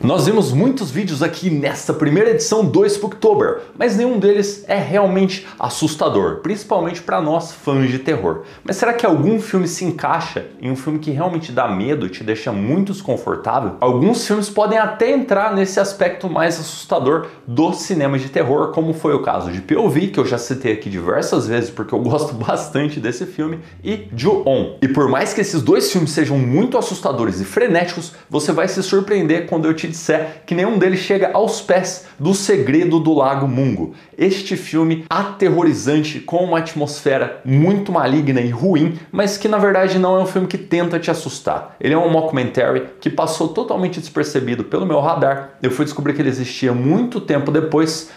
Nós vimos muitos vídeos aqui nesta primeira edição do Spooktober, mas nenhum deles é realmente assustador, principalmente para nós fãs de terror. Mas será que algum filme se encaixa em um filme que realmente dá medo e te deixa muito desconfortável? Alguns filmes podem até entrar nesse aspecto mais assustador do cinema de terror, como foi o caso de POV, que eu já citei aqui diversas vezes porque eu gosto bastante desse filme, e Ju-On. E por mais que esses dois filmes sejam muito assustadores e frenéticos, você vai se surpreender quando eu te disser que nenhum deles chega aos pés do Segredo do Lago Mungo. Este filme aterrorizante com uma atmosfera muito maligna e ruim, mas que na verdade não é um filme que tenta te assustar. Ele é um mockumentary que passou totalmente despercebido pelo meu radar. Eu fui descobrir que ele existia muito tempo depois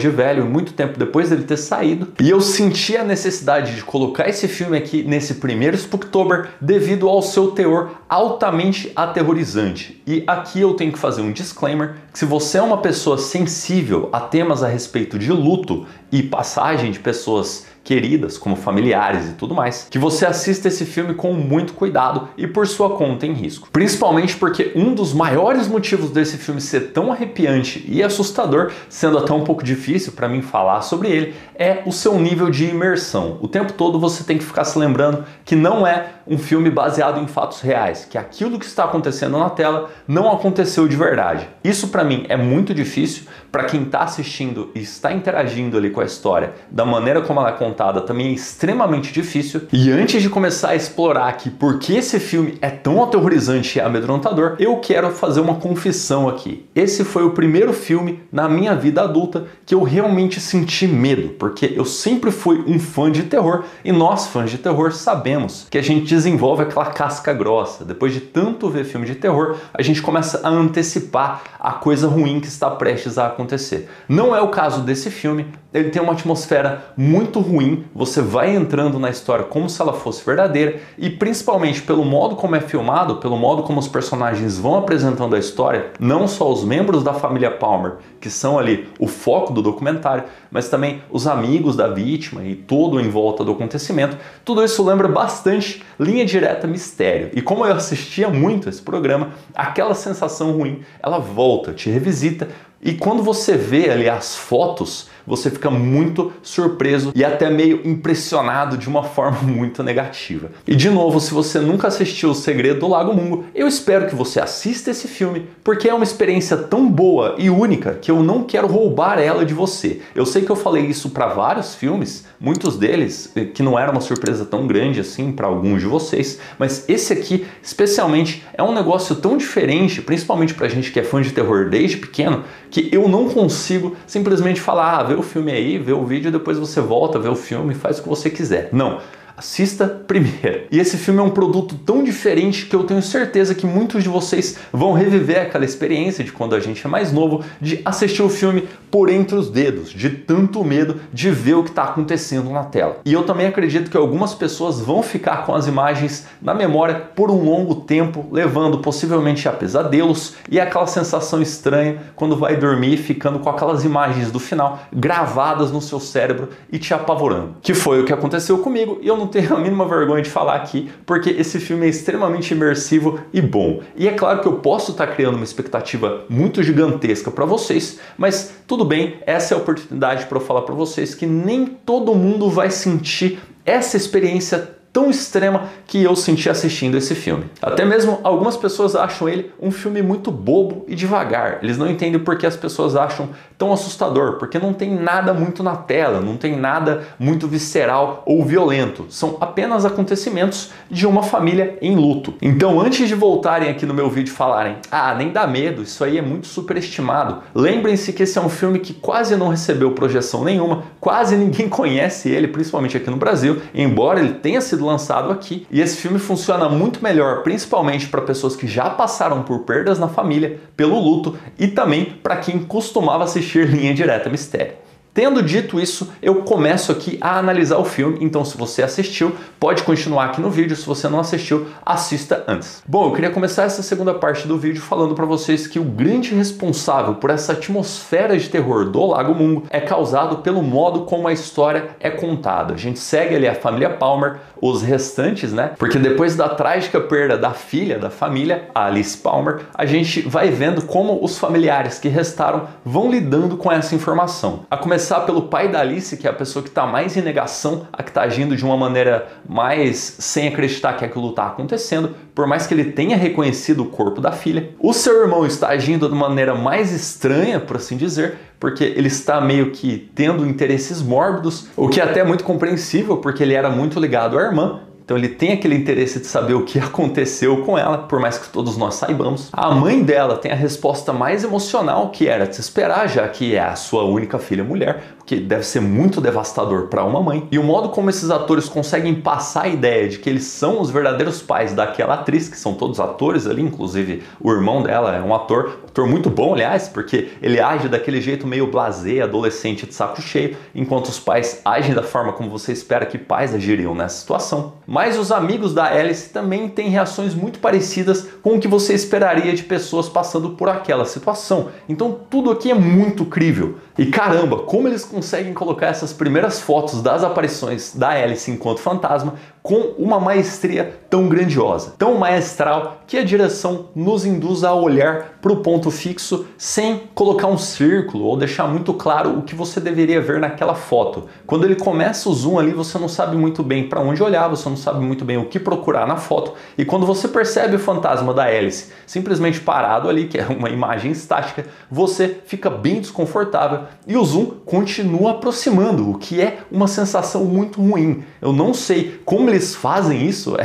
de velho, muito tempo depois dele ter saído. E eu senti a necessidade de colocar esse filme aqui nesse primeiro Spooktober devido ao seu teor altamente aterrorizante. E aqui eu tenho que fazer um disclaimer que se você é uma pessoa sensível a temas a respeito de luto e passagem de pessoas queridas, como familiares e tudo mais, que você assista esse filme com muito cuidado e por sua conta em risco. Principalmente porque um dos maiores motivos desse filme ser tão arrepiante e assustador, sendo até um pouco difícil para mim falar sobre ele, é o seu nível de imersão. O tempo todo você tem que ficar se lembrando que não é um filme baseado em fatos reais, que aquilo que está acontecendo na tela não aconteceu de verdade. Isso para mim é muito difícil, para quem está assistindo e está interagindo ali com a história, da maneira como ela é contada, também é extremamente difícil. E antes de começar a explorar aqui por que esse filme é tão aterrorizante e amedrontador, eu quero fazer uma confissão aqui. Esse foi o primeiro filme na minha vida adulta que eu realmente senti medo, porque eu sempre fui um fã de terror e nós fãs de terror sabemos que a gente desenvolve aquela casca grossa. Depois de tanto ver filme de terror, a gente começa a antecipar a coisa ruim que está prestes a acontecer. Não é o caso desse filme. Ele tem uma atmosfera muito ruim, você vai entrando na história como se ela fosse verdadeira e principalmente pelo modo como é filmado, pelo modo como os personagens vão apresentando a história, não só os membros da família Palmer, que são ali o foco do documentário, mas também os amigos da vítima e todo em volta do acontecimento. Tudo isso lembra bastante Linha Direta Mistério. E como eu assistia muito esse programa, aquela sensação ruim, ela volta, te revisita. E quando você vê ali as fotos, você fica muito surpreso e até meio impressionado de uma forma muito negativa. E de novo, se você nunca assistiu O Segredo do Lago Mungo, eu espero que você assista esse filme, porque é uma experiência tão boa e única que eu não quero roubar ela de você. Eu sei que eu falei isso para vários filmes, muitos deles que não era uma surpresa tão grande assim para alguns de vocês, mas esse aqui especialmente é um negócio tão diferente, principalmente pra gente que é fã de terror desde pequeno, que eu não consigo simplesmente falar, vê o filme aí, vê o vídeo, depois você volta, vê o filme e faz o que você quiser. Não. Assista primeiro. E esse filme é um produto tão diferente que eu tenho certeza que muitos de vocês vão reviver aquela experiência de quando a gente é mais novo, de assistir o filme por entre os dedos, de tanto medo de ver o que está acontecendo na tela. E eu também acredito que algumas pessoas vão ficar com as imagens na memória por um longo tempo, levando possivelmente a pesadelos e aquela sensação estranha quando vai dormir, ficando com aquelas imagens do final gravadas no seu cérebro e te apavorando. Que foi o que aconteceu comigo e eu não tenho a mínima vergonha de falar aqui, porque esse filme é extremamente imersivo e bom. E é claro que eu posso estar criando uma expectativa muito gigantesca para vocês, mas tudo bem, essa é a oportunidade para eu falar para vocês que nem todo mundo vai sentir essa experiência tão extrema que eu senti assistindo esse filme. Até mesmo algumas pessoas acham ele um filme muito bobo e devagar. Eles não entendem por que as pessoas acham tão assustador, porque não tem nada muito na tela, não tem nada muito visceral ou violento. São apenas acontecimentos de uma família em luto. Então, antes de voltarem aqui no meu vídeo e falarem, nem dá medo, isso aí é muito superestimado, lembrem-se que esse é um filme que quase não recebeu projeção nenhuma, quase ninguém conhece ele, principalmente aqui no Brasil, embora ele tenha sido lançado aqui, e esse filme funciona muito melhor, principalmente para pessoas que já passaram por perdas na família, pelo luto, e também para quem costumava assistir Linha Direta Mistério. Tendo dito isso, eu começo aqui a analisar o filme, então se você assistiu, pode continuar aqui no vídeo, se você não assistiu, assista antes. Bom, eu queria começar essa segunda parte do vídeo falando para vocês que o grande responsável por essa atmosfera de terror do Lago Mungo é causado pelo modo como a história é contada. A gente segue ali a família Palmer, os restantes, né? Porque depois da trágica perda da filha da família, a Alice Palmer, a gente vai vendo como os familiares que restaram vão lidando com essa informação. A começar pelo pai da Alice, que é a pessoa que está mais em negação, a que está agindo de uma maneira mais sem acreditar que aquilo está acontecendo, por mais que ele tenha reconhecido o corpo da filha. O seu irmão está agindo de maneira mais estranha, por assim dizer, porque ele está meio que tendo interesses mórbidos, o que é até muito compreensível, porque ele era muito ligado à irmã. Então ele tem aquele interesse de saber o que aconteceu com ela, por mais que todos nós saibamos. A mãe dela tem a resposta mais emocional, que era de se esperar, já que é a sua única filha mulher, o que deve ser muito devastador para uma mãe. E o modo como esses atores conseguem passar a ideia de que eles são os verdadeiros pais daquela atriz, que são todos atores ali, inclusive o irmão dela é um ator muito bom, aliás, porque ele age daquele jeito meio blasé, adolescente de saco cheio, enquanto os pais agem da forma como você espera que pais agiriam nessa situação. Mas os amigos da Alice também têm reações muito parecidas com o que você esperaria de pessoas passando por aquela situação. Então tudo aqui é muito crível. E caramba, como eles conseguem colocar essas primeiras fotos das aparições da Alice enquanto fantasma com uma maestria tão grandiosa, tão maestral, que a direção nos induz a olhar para o ponto fixo sem colocar um círculo ou deixar muito claro o que você deveria ver naquela foto. Quando ele começa o zoom ali, você não sabe muito bem para onde olhar, você não sabe muito bem o que procurar na foto, e quando você percebe o fantasma da Alice simplesmente parado ali, que é uma imagem estática, você fica bem desconfortável e o zoom continua aproximando, o que é uma sensação muito ruim. Eu não sei como eles fazem isso,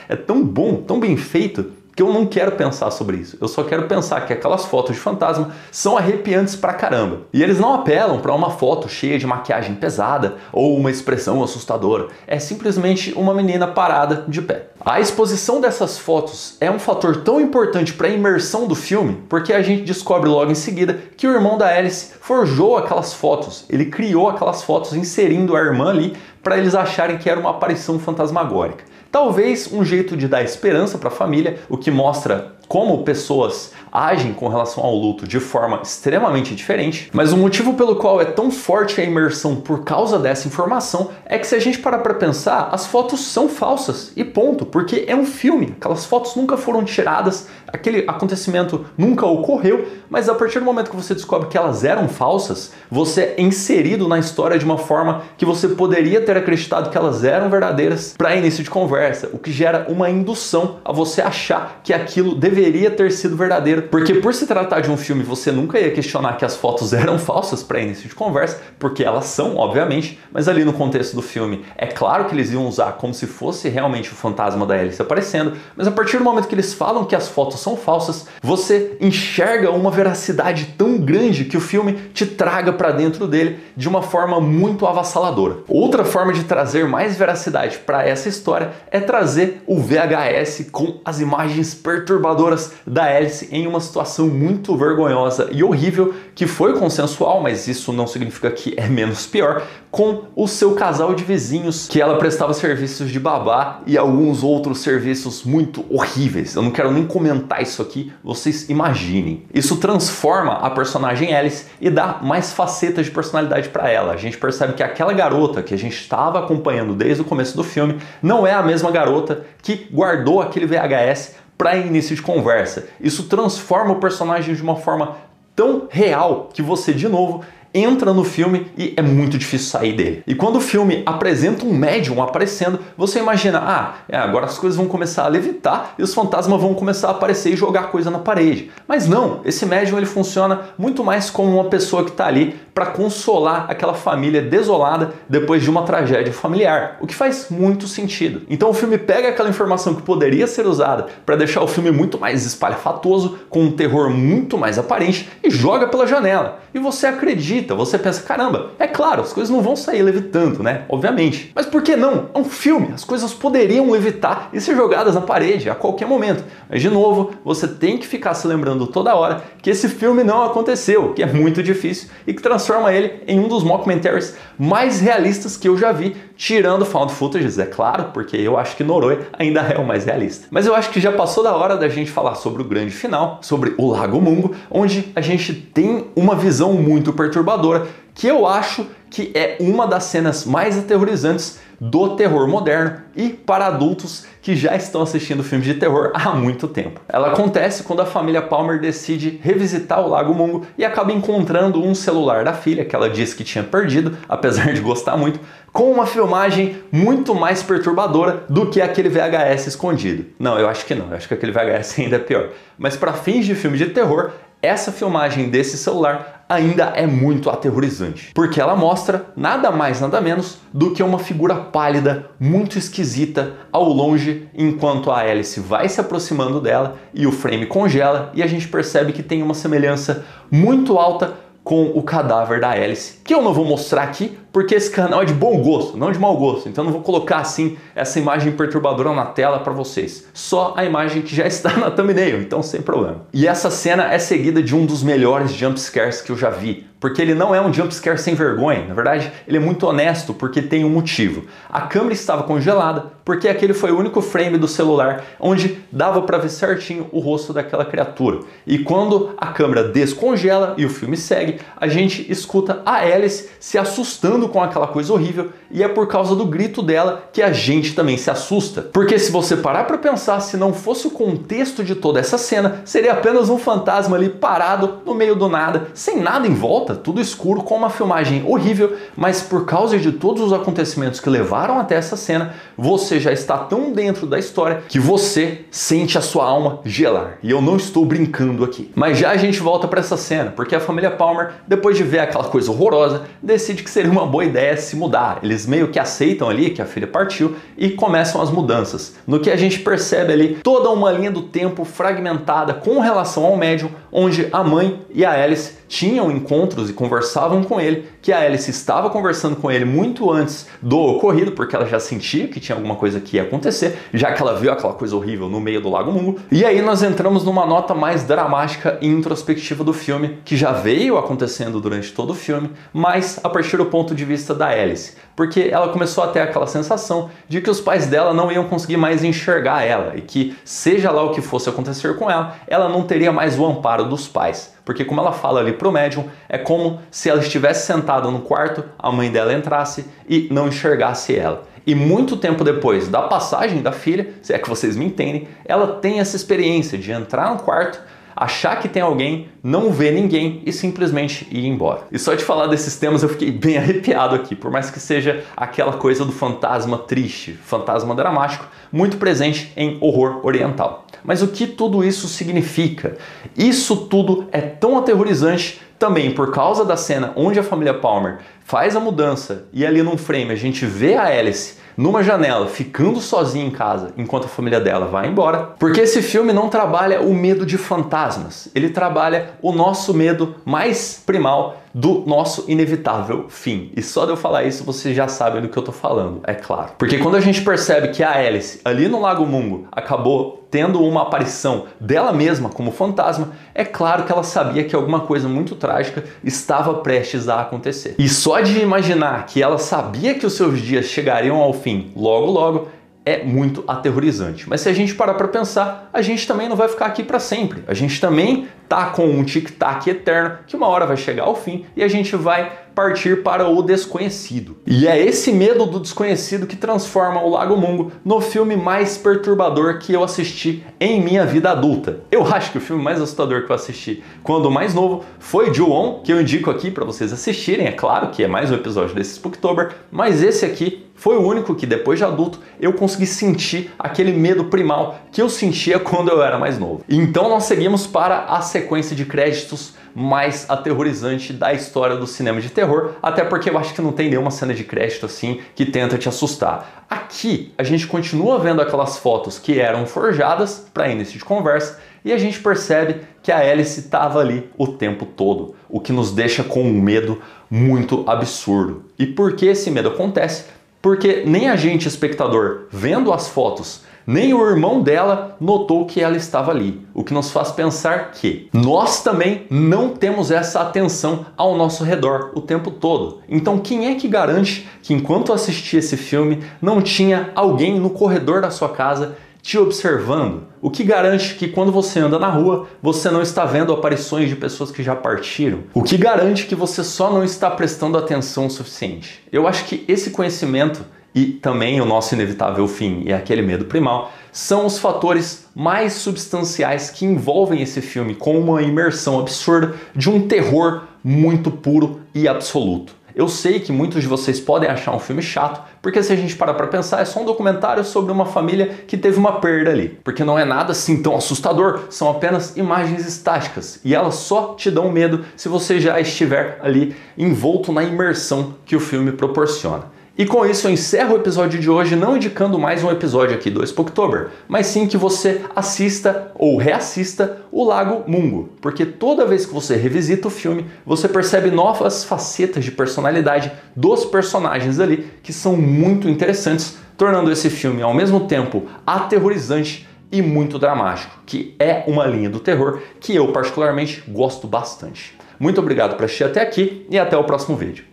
é tão bom, tão bem feito, que eu não quero pensar sobre isso. Eu só quero pensar que aquelas fotos de fantasma são arrepiantes pra caramba. E eles não apelam para uma foto cheia de maquiagem pesada ou uma expressão assustadora. É simplesmente uma menina parada de pé. A exposição dessas fotos é um fator tão importante para a imersão do filme, porque a gente descobre logo em seguida que o irmão da Alice forjou aquelas fotos. Ele criou aquelas fotos inserindo a irmã ali para eles acharem que era uma aparição fantasmagórica. Talvez um jeito de dar esperança para a família, o que mostra como pessoas agem com relação ao luto de forma extremamente diferente, mas o motivo pelo qual é tão forte a imersão por causa dessa informação é que, se a gente parar para pensar, as fotos são falsas e ponto, porque é um filme, aquelas fotos nunca foram tiradas, aquele acontecimento nunca ocorreu, mas a partir do momento que você descobre que elas eram falsas, você é inserido na história de uma forma que você poderia ter acreditado que elas eram verdadeiras para início de conversa, o que gera uma indução a você achar que aquilo deveria ter sido verdadeiro, porque por se tratar de um filme você nunca ia questionar que as fotos eram falsas para início de conversa, porque elas são, obviamente, mas ali no contexto do filme é claro que eles iam usar como se fosse realmente o fantasma da Alice aparecendo, mas a partir do momento que eles falam que as fotos são falsas, você enxerga uma veracidade tão grande que o filme te traga para dentro dele de uma forma muito avassaladora. Outra forma de trazer mais veracidade para essa história é trazer o VHS com as imagens perturbadoras da Alice em uma situação muito vergonhosa e horrível, que foi consensual, mas isso não significa que é menos pior, com o seu casal de vizinhos, que ela prestava serviços de babá e alguns outros serviços muito horríveis. Eu não quero nem comentar isso aqui, vocês imaginem. Isso transforma a personagem Alice e dá mais facetas de personalidade para ela. A gente percebe que aquela garota que a gente estava acompanhando desde o começo do filme não é a mesma garota que guardou aquele VHS para início de conversa. Isso transforma o personagem de uma forma tão real que você, de novo, entra no filme e é muito difícil sair dele. E quando o filme apresenta um médium aparecendo, você imagina, agora as coisas vão começar a levitar e os fantasmas vão começar a aparecer e jogar coisa na parede. Mas não, esse médium ele funciona muito mais como uma pessoa que está ali para consolar aquela família desolada depois de uma tragédia familiar, o que faz muito sentido. Então o filme pega aquela informação que poderia ser usada para deixar o filme muito mais espalhafatoso, com um terror muito mais aparente, e joga pela janela. E você acredita levita. Você pensa, caramba, é claro, as coisas não vão sair levitando, né? Obviamente. Mas por que não? É um filme, as coisas poderiam levitar e ser jogadas na parede a qualquer momento. Mas de novo, você tem que ficar se lembrando toda hora que esse filme não aconteceu, que é muito difícil e que transforma ele em um dos mockumentaries mais realistas que eu já vi, tirando found footage, é claro, porque eu acho que Noroi ainda é o mais realista. Mas eu acho que já passou da hora da gente falar sobre o grande final, sobre o Lago Mungo, onde a gente tem uma visão muito perturbadora, que eu acho que é uma das cenas mais aterrorizantes do terror moderno e para adultos que já estão assistindo filmes de terror há muito tempo. Ela acontece quando a família Palmer decide revisitar o Lago Mungo e acaba encontrando um celular da filha, que ela disse que tinha perdido, apesar de gostar muito, com uma filmagem muito mais perturbadora do que aquele VHS escondido. Não, eu acho que não, eu acho que aquele VHS ainda é pior. Mas para fins de filme de terror, essa filmagem desse celular ainda é muito aterrorizante, porque ela mostra nada mais nada menos do que uma figura pálida, muito esquisita, ao longe, enquanto a Alice vai se aproximando dela e o frame congela e a gente percebe que tem uma semelhança muito alta com o cadáver da Alice, que eu não vou mostrar aqui, porque esse canal é de bom gosto, não de mau gosto, então eu não vou colocar assim essa imagem perturbadora na tela para vocês. Só a imagem que já está na thumbnail, então sem problema. E essa cena é seguida de um dos melhores jumpscares que eu já vi, porque ele não é um jumpscare sem vergonha, na verdade ele é muito honesto porque tem um motivo. A câmera estava congelada porque aquele foi o único frame do celular onde dava para ver certinho o rosto daquela criatura. E quando a câmera descongela e o filme segue, a gente escuta a Alice se assustando com aquela coisa horrível e é por causa do grito dela que a gente também se assusta. Porque se você parar para pensar, se não fosse o contexto de toda essa cena, seria apenas um fantasma ali parado no meio do nada, sem nada em volta, tudo escuro, com uma filmagem horrível, mas por causa de todos os acontecimentos que levaram até essa cena, você já está tão dentro da história que você sente a sua alma gelar. E eu não estou brincando aqui. Mas já a gente volta para essa cena, porque a família Palmer, depois de ver aquela coisa horrorosa, decide que seria uma boa ideia se mudar. Eles meio que aceitam ali que a filha partiu e começam as mudanças. No que a gente percebe ali toda uma linha do tempo fragmentada com relação ao médium, onde a mãe e a Alice tinham encontros e conversavam com ele, que a Alice estava conversando com ele muito antes do ocorrido, porque ela já sentia que tinha alguma coisa que ia acontecer, já que ela viu aquela coisa horrível no meio do Lago Mungo. E aí nós entramos numa nota mais dramática e introspectiva do filme, que já veio acontecendo durante todo o filme, mas a partir do ponto de vista da Alice, porque ela começou a ter aquela sensação de que os pais dela não iam conseguir mais enxergar ela e que, seja lá o que fosse acontecer com ela, ela não teria mais o amparo dos pais. Porque como ela fala ali pro médium, é como se ela estivesse sentada no quarto, a mãe dela entrasse e não enxergasse ela. E muito tempo depois da passagem da filha, se é que vocês me entendem, ela tem essa experiência de entrar no quarto, achar que tem alguém, não ver ninguém e simplesmente ir embora. E só de falar desses temas eu fiquei bem arrepiado aqui, por mais que seja aquela coisa do fantasma triste, fantasma dramático, muito presente em horror oriental. Mas o que tudo isso significa? Isso tudo é tão aterrorizante também por causa da cena onde a família Palmer faz a mudança e ali num frame a gente vê a Alice numa janela, ficando sozinha em casa, enquanto a família dela vai embora. Porque esse filme não trabalha o medo de fantasmas, ele trabalha o nosso medo mais primal do nosso inevitável fim. E só de eu falar isso, vocês já sabem do que eu tô falando, é claro. Porque quando a gente percebe que a Alice, ali no Lago Mungo, acabou tendo uma aparição dela mesma como fantasma, é claro que ela sabia que alguma coisa muito trágica estava prestes a acontecer. E só de imaginar que ela sabia que os seus dias chegariam ao fim logo logo, é muito aterrorizante. Mas se a gente parar para pensar, a gente também não vai ficar aqui para sempre. A gente também tá com um tic-tac eterno que uma hora vai chegar ao fim e a gente vai partir para o desconhecido. E é esse medo do desconhecido que transforma o Lago Mungo no filme mais perturbador que eu assisti em minha vida adulta. Eu acho que o filme mais assustador que eu assisti quando mais novo foi Ju-On, que eu indico aqui para vocês assistirem. É claro que é mais um episódio desse Spooktober, mas esse aqui foi o único que depois de adulto eu consegui sentir aquele medo primal que eu sentia quando eu era mais novo. Então nós seguimos para a sequência de créditos mais aterrorizante da história do cinema de terror, até porque eu acho que não tem nenhuma cena de crédito assim que tenta te assustar. Aqui a gente continua vendo aquelas fotos que eram forjadas para início de conversa, e a gente percebe que a Alice estava ali o tempo todo, o que nos deixa com um medo muito absurdo. E por que esse medo acontece? Porque nem a gente, espectador, vendo as fotos, nem o irmão dela notou que ela estava ali, o que nos faz pensar que nós também não temos essa atenção ao nosso redor o tempo todo. Então quem é que garante que enquanto assistia esse filme não tinha alguém no corredor da sua casa te observando? O que garante que quando você anda na rua, você não está vendo aparições de pessoas que já partiram? O que garante que você só não está prestando atenção o suficiente? Eu acho que esse conhecimento e também o nosso inevitável fim e aquele medo primal são os fatores mais substanciais que envolvem esse filme com uma imersão absurda de um terror muito puro e absoluto. Eu sei que muitos de vocês podem achar um filme chato, porque se a gente parar para pensar, é só um documentário sobre uma família que teve uma perda ali. Porque não é nada assim tão assustador, são apenas imagens estáticas. E elas só te dão medo se você já estiver ali envolto na imersão que o filme proporciona. E com isso eu encerro o episódio de hoje não indicando mais um episódio aqui do Spooktober, mas sim que você assista ou reassista o Lago Mungo, porque toda vez que você revisita o filme, você percebe novas facetas de personalidade dos personagens ali que são muito interessantes, tornando esse filme ao mesmo tempo aterrorizante e muito dramático, que é uma linha do terror que eu particularmente gosto bastante. Muito obrigado por assistir até aqui e até o próximo vídeo.